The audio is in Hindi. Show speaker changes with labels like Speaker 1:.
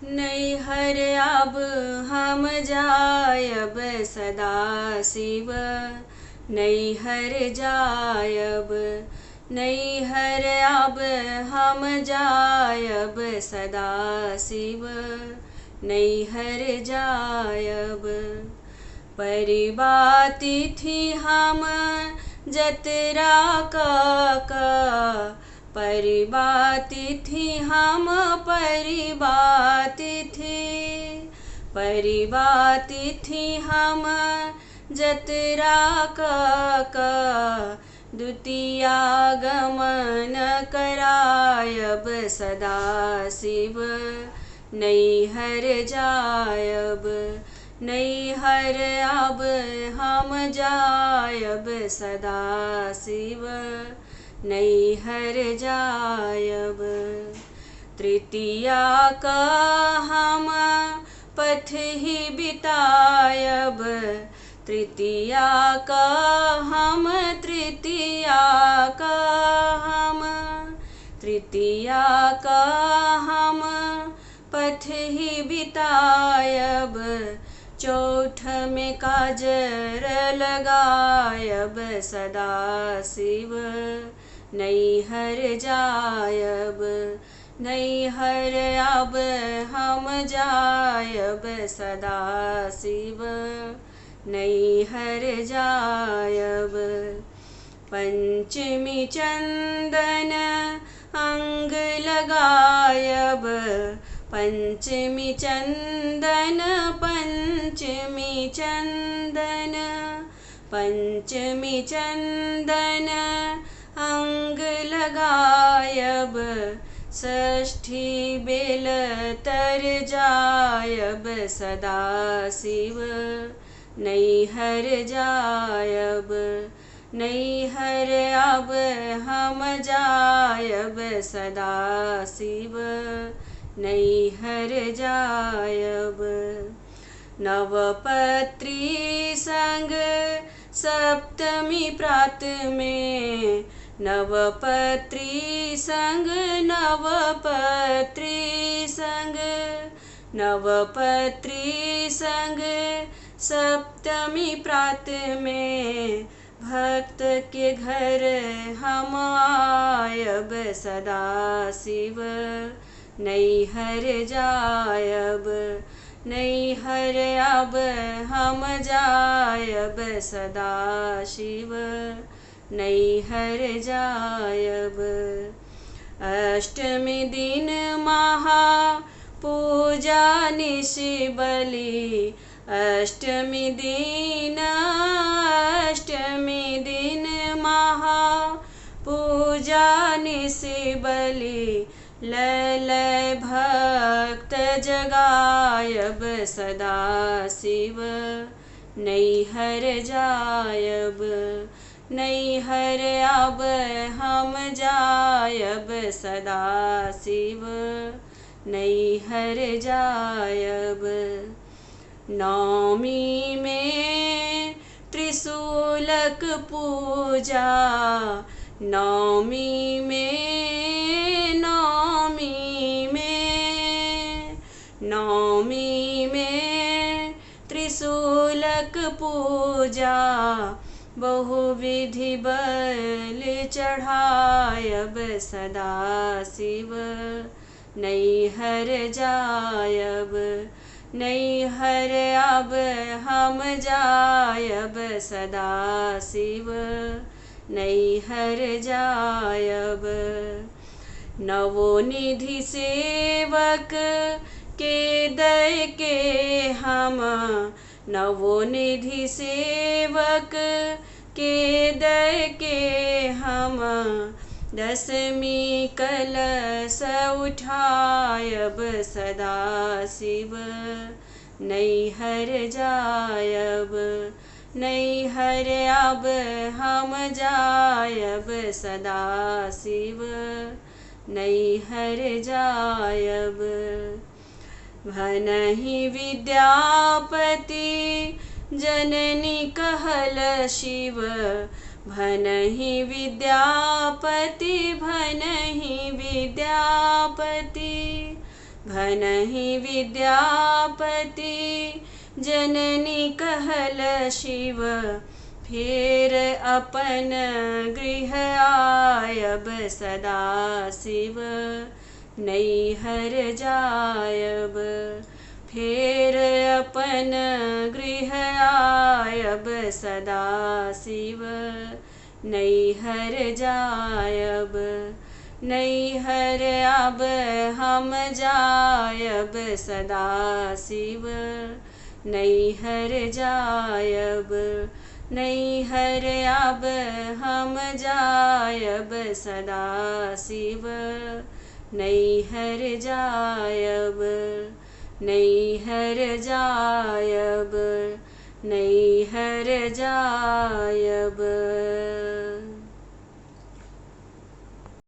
Speaker 1: नैहर अब हम जायब सदा शिव, नैहर जायब। नैहर अब हम जायब सदा शिव, नैहर जायब। परिबातिथि हम जतरा का, परिबातिथि हम परिबातिथि हम जतरा का, द्वितीया गमन करायब सदा शिव, नैहर जायब। नैहर अब हम जायब सदा शिव, नैहर जायब। तृतीया का हम पथ ही बितायब, तृतीया का हम तृतीया का हम तृतीया का हम पथ ही बितायब। चौथ में काजर लगायब सदा शिव, नैहर जायब। नैहर अब हम जायब सदा शिव, नैहर जायब। पंचमी चंदन अंग लगायब, पंचमी चंदन पंचमी चंदन पंचमी चंदन अंग लगायब। षष्ठी बेल तर जायब सदा शिव, नैहर जायब। नैहर अब हम जायब सदा शिव, नैहर जायब। नवपत्री संग सप्तमी प्रात में, नवपत्री संग नवपत्री संग नवपत्री संग सप्तमी प्रात में, भक्त के घर हम आयब सदा शिव, नैहर जायब। नैहर अब हम जायब सदा शिव, नैहर जायब। अष्टमी दिन महा पूजा निशि बलि, अष्टमी दिन महा पूजा निशि बलि। लय भक्त जगायब सदा शिव, नैहर जायब। नैहर अब हम जायब सदा शिव, नैहर जायब। नौमी में त्रिशूलक पूजा, नौमी में त्रिशूलक पूजा। बहुविधि बल चढ़ायब सदा शिव, नैहर जायब। नैहर अब हम जायब सदा शिव, नैहर जायब। नवोनिधि सेवक के दय के हम, नवोनिधि सेवक के दय के हम। दशमी कलश उठायब सदा शिव, नैहर जायब। नैहर अब हम जायब सदा शिव, नैहर जायब। भनहि विद्यापति जननी कहल शिव, भनहि विद्यापति, भनहि विद्यापति, भनहि विद्यापति जननी कहल शिव, फेर अपन गृह आयब सदा शिव, नैहर जायब। फेर अपन गृह आयब सदा शिव, नैहर जायब। नैहर अब हम जायब सदा शिव, नैहर जायब। नैहर अब हम जायब सदा शिव, नैहर जायब। नैहर जायब, नैहर जायब।